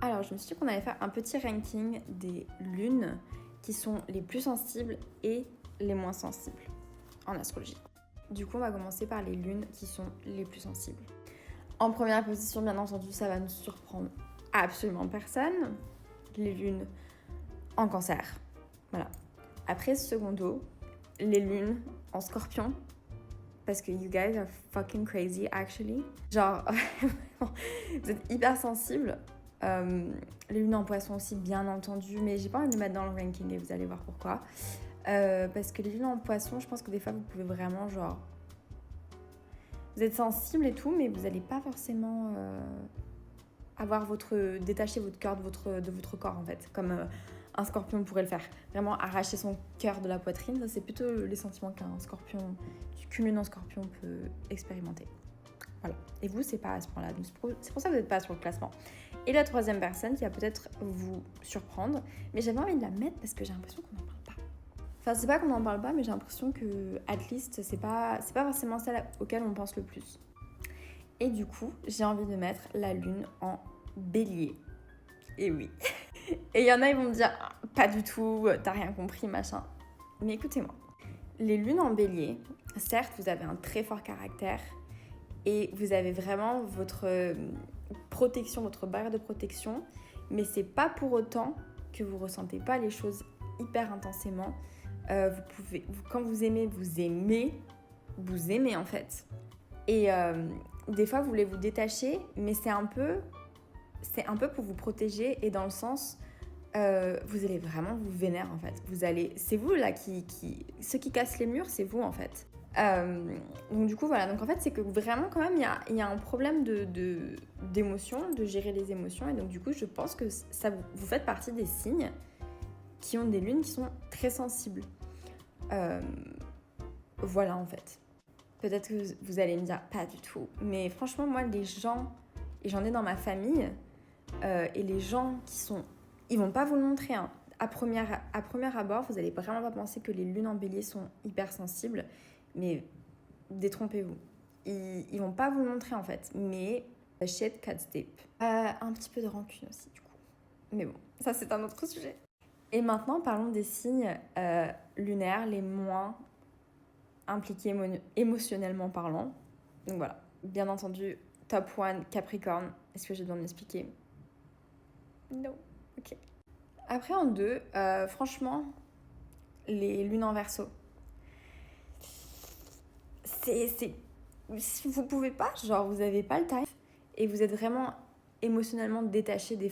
Alors, je me suis dit qu'on allait faire un petit ranking des lunes qui sont les plus sensibles et les moins sensibles en astrologie. Du coup, on va commencer par les lunes qui sont les plus sensibles. En première position, bien entendu, ça va ne surprendre absolument personne. Les lunes en cancer. Voilà. Après, secondo, les lunes en scorpion. Parce que you guys are fucking crazy, actually. Genre, vous êtes hyper sensibles. Les lunes en poisson aussi, bien entendu. Mais j'ai pas envie de les mettre dans le ranking et vous allez voir pourquoi. Parce que les lunes en poisson, je pense que des fois, vous pouvez vraiment, genre... Vous êtes sensible et tout, mais vous n'allez pas forcément détacher votre cœur de votre corps, en fait. Comme un scorpion pourrait le faire. Vraiment arracher son cœur de la poitrine, ça c'est plutôt les sentiments qu'un scorpion, qu'une lune en scorpion peut expérimenter. Voilà. Et vous, c'est pas à ce point-là. Donc c'est pour ça que vous n'êtes pas sur le classement. Et la troisième personne qui va peut-être vous surprendre, mais j'avais envie de la mettre parce que j'ai l'impression qu'on n'en parle pas. Enfin, c'est pas qu'on n'en parle pas, mais j'ai l'impression que, at least, c'est pas forcément celle auquel on pense le plus. Et du coup, j'ai envie de mettre la lune en bélier. Et oui. Et il y en a, ils vont me dire, ah, pas du tout, t'as rien compris, machin. Mais écoutez-moi. Les lunes en bélier, certes, vous avez un très fort caractère et vous avez vraiment votre protection, votre barrière de protection, mais c'est pas pour autant que vous ressentez pas les choses hyper intensément. Quand vous aimez en fait. Et des fois, vous voulez vous détacher, mais c'est un peu pour vous protéger et dans le sens, vous allez vraiment vous vénérer en fait. C'est vous là ceux qui cassent les murs, c'est vous en fait. Donc du coup voilà, donc en fait c'est que vraiment quand même il y a un problème d'émotion, de gérer les émotions et donc du coup je pense que vous faites partie des signes qui ont des lunes qui sont très sensibles. Voilà en fait. Peut-être que vous allez me dire pas du tout, mais franchement moi les gens, et j'en ai dans ma famille, et les gens ils vont pas vous le montrer hein. À premier abord, vous allez vraiment pas penser que les lunes en bélier sont hyper sensibles, mais détrompez-vous. Ils vont pas vous le montrer en fait, mais shit cuts deep. Un petit peu de rancune aussi du coup. Mais bon, ça c'est un autre sujet. Et maintenant, parlons des signes lunaires les moins impliqués émotionnellement parlant. Donc voilà, bien entendu, top 1, Capricorne. Est-ce que j'ai besoin de m'expliquer? Non. Ok. Après, en 2, franchement, les lunes en Verseau. Vous pouvez pas, genre, vous avez pas le time et vous êtes vraiment émotionnellement détaché des